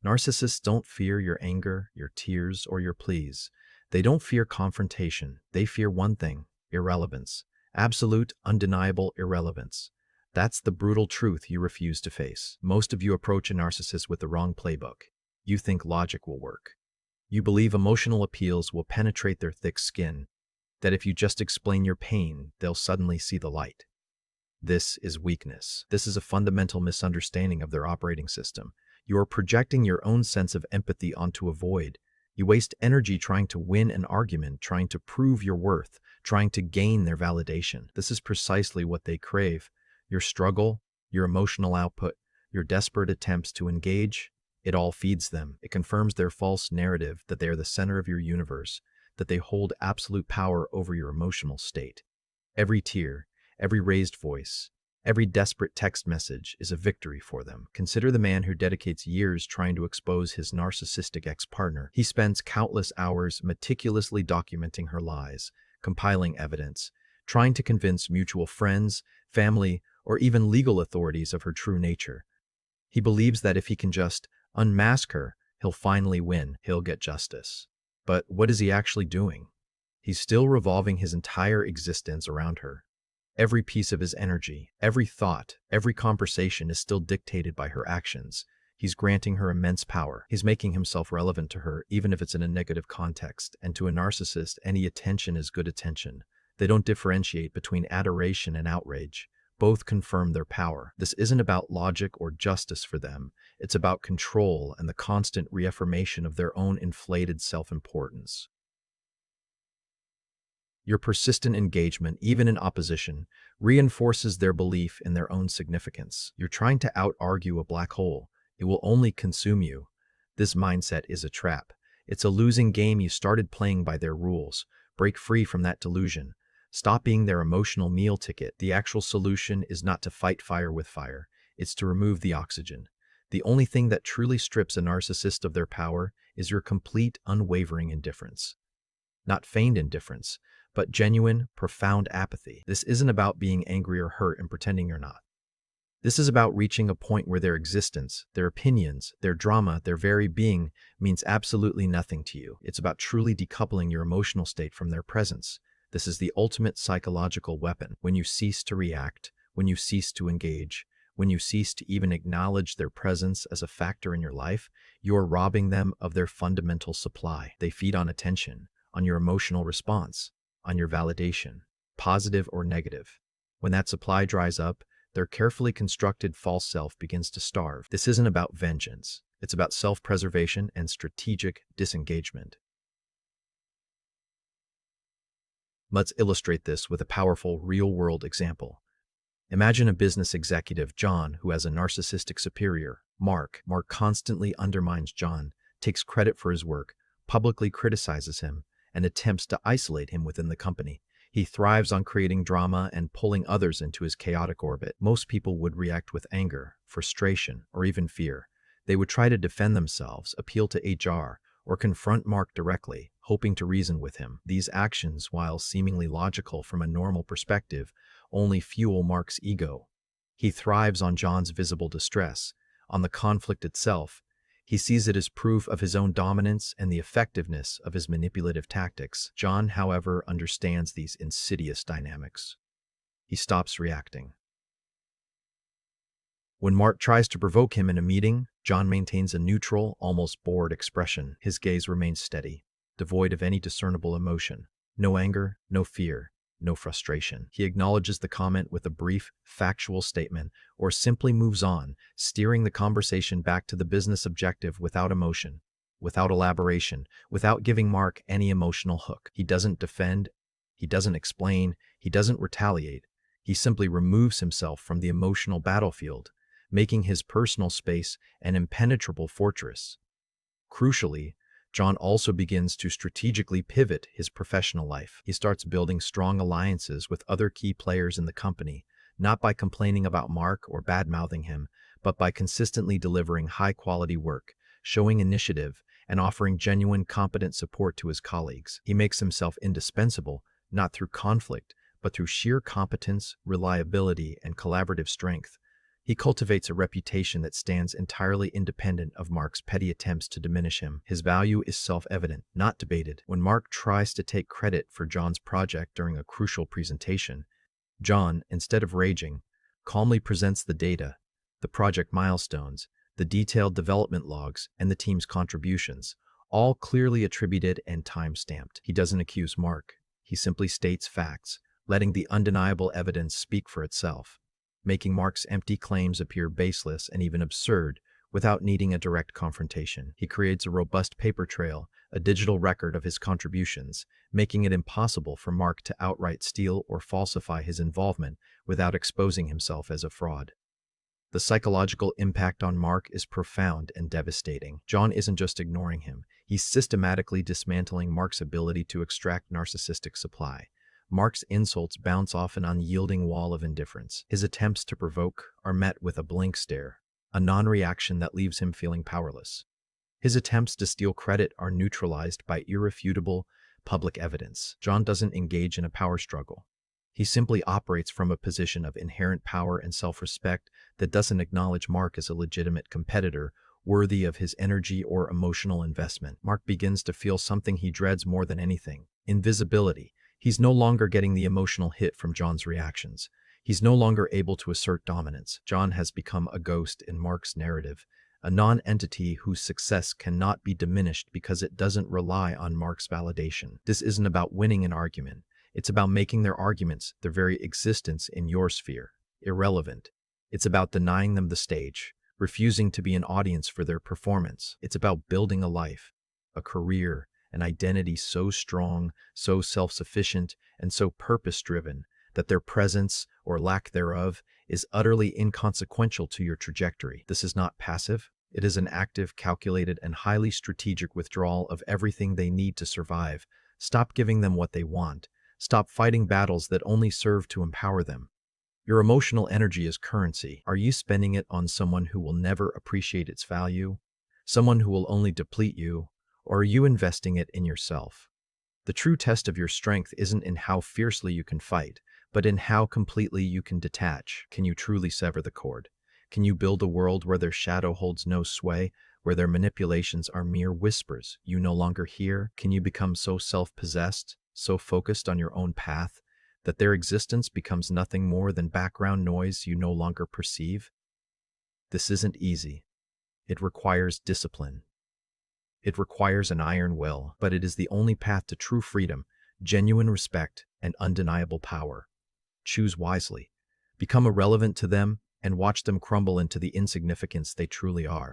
Narcissists don't fear your anger, your tears, or your pleas. They don't fear confrontation. They fear one thing: irrelevance. Absolute, undeniable irrelevance. That's the brutal truth you refuse to face. Most of you approach a narcissist with the wrong playbook. You think logic will work. You believe emotional appeals will penetrate their thick skin, that if you just explain your pain, they'll suddenly see the light. This is weakness. This is a fundamental misunderstanding of their operating system. You are projecting your own sense of empathy onto a void. You waste energy trying to win an argument, trying to prove your worth, trying to gain their validation. This is precisely what they crave. Your struggle, your emotional output, your desperate attempts to engage, it all feeds them. It confirms their false narrative that they are the center of your universe, that they hold absolute power over your emotional state. Every tear, every raised voice, every desperate text message is a victory for them. Consider the man who dedicates years trying to expose his narcissistic ex-partner. He spends countless hours meticulously documenting her lies, compiling evidence, trying to convince mutual friends, family, or even legal authorities of her true nature. He believes that if he can just unmask her, he'll finally win, he'll get justice. But what is he actually doing? He's still revolving his entire existence around her. Every piece of his energy, every thought, every conversation is still dictated by her actions. He's granting her immense power. He's making himself relevant to her, even if it's in a negative context. And to a narcissist, any attention is good attention. They don't differentiate between adoration and outrage. Both confirm their power. This isn't about logic or justice for them. It's about control and the constant reaffirmation of their own inflated self-importance. Your persistent engagement, even in opposition, reinforces their belief in their own significance. You're trying to out-argue a black hole. It will only consume you. This mindset is a trap. It's a losing game you started playing by their rules. Break free from that delusion. Stop being their emotional meal ticket. The actual solution is not to fight fire with fire. It's to remove the oxygen. The only thing that truly strips a narcissist of their power is your complete, unwavering indifference. Not feigned indifference, but genuine, profound apathy. This isn't about being angry or hurt and pretending you're not. This is about reaching a point where their existence, their opinions, their drama, their very being means absolutely nothing to you. It's about truly decoupling your emotional state from their presence. This is the ultimate psychological weapon. When you cease to react, when you cease to engage, when you cease to even acknowledge their presence as a factor in your life, you're robbing them of their fundamental supply. They feed on attention, on your emotional response, on your validation, positive or negative. When that supply dries up, their carefully constructed false self begins to starve. This isn't about vengeance. It's about self-preservation and strategic disengagement. Let's illustrate this with a powerful, real-world example. Imagine a business executive, John, who has a narcissistic superior, Mark. Mark constantly undermines John, takes credit for his work, publicly criticizes him, and attempts to isolate him within the company. He thrives on creating drama and pulling others into his chaotic orbit. Most people would react with anger, frustration, or even fear. They would try to defend themselves, appeal to HR, or confront Mark directly, hoping to reason with him. These actions, while seemingly logical from a normal perspective, only fuel Mark's ego. He thrives on John's visible distress, on the conflict itself. He sees it as proof of his own dominance and the effectiveness of his manipulative tactics. John, however, understands these insidious dynamics. He stops reacting. When Mark tries to provoke him in a meeting, John maintains a neutral, almost bored expression. His gaze remains steady, devoid of any discernible emotion. No anger, no fear, no frustration. He acknowledges the comment with a brief, factual statement, or simply moves on, steering the conversation back to the business objective without emotion, without elaboration, without giving Mark any emotional hook. He doesn't defend, he doesn't explain, he doesn't retaliate. He simply removes himself from the emotional battlefield, making his personal space an impenetrable fortress. Crucially, John also begins to strategically pivot his professional life. He starts building strong alliances with other key players in the company, not by complaining about Mark or bad-mouthing him, but by consistently delivering high-quality work, showing initiative, and offering genuine, competent support to his colleagues. He makes himself indispensable, not through conflict, but through sheer competence, reliability, and collaborative strength. He cultivates a reputation that stands entirely independent of Mark's petty attempts to diminish him. His value is self-evident, not debated. When Mark tries to take credit for John's project during a crucial presentation, John, instead of raging, calmly presents the data, the project milestones, the detailed development logs, and the team's contributions, all clearly attributed and time-stamped. He doesn't accuse Mark. He simply states facts, letting the undeniable evidence speak for itself, making Mark's empty claims appear baseless and even absurd without needing a direct confrontation. He creates a robust paper trail, a digital record of his contributions, making it impossible for Mark to outright steal or falsify his involvement without exposing himself as a fraud. The psychological impact on Mark is profound and devastating. John isn't just ignoring him, he's systematically dismantling Mark's ability to extract narcissistic supply. Mark's insults bounce off an unyielding wall of indifference. His attempts to provoke are met with a blank stare, a non-reaction that leaves him feeling powerless. His attempts to steal credit are neutralized by irrefutable public evidence. John doesn't engage in a power struggle. He simply operates from a position of inherent power and self-respect that doesn't acknowledge Mark as a legitimate competitor worthy of his energy or emotional investment. Mark begins to feel something he dreads more than anything: invisibility. He's no longer getting the emotional hit from John's reactions. He's no longer able to assert dominance. John has become a ghost in Mark's narrative, a non-entity whose success cannot be diminished because it doesn't rely on Mark's validation. This isn't about winning an argument. It's about making their arguments, their very existence in your sphere, irrelevant. It's about denying them the stage, refusing to be an audience for their performance. It's about building a life, a career, an identity so strong, so self-sufficient, and so purpose-driven that their presence, or lack thereof, is utterly inconsequential to your trajectory. This is not passive. It is an active, calculated, and highly strategic withdrawal of everything they need to survive. Stop giving them what they want. Stop fighting battles that only serve to empower them. Your emotional energy is currency. Are you spending it on someone who will never appreciate its value? Someone who will only deplete you? Or are you investing it in yourself? The true test of your strength isn't in how fiercely you can fight, but in how completely you can detach. Can you truly sever the cord? Can you build a world where their shadow holds no sway, where their manipulations are mere whispers you no longer hear? Can you become so self-possessed, so focused on your own path, that their existence becomes nothing more than background noise you no longer perceive? This isn't easy. It requires discipline. It requires an iron will, but it is the only path to true freedom, genuine respect, and undeniable power. Choose wisely. Become irrelevant to them and watch them crumble into the insignificance they truly are.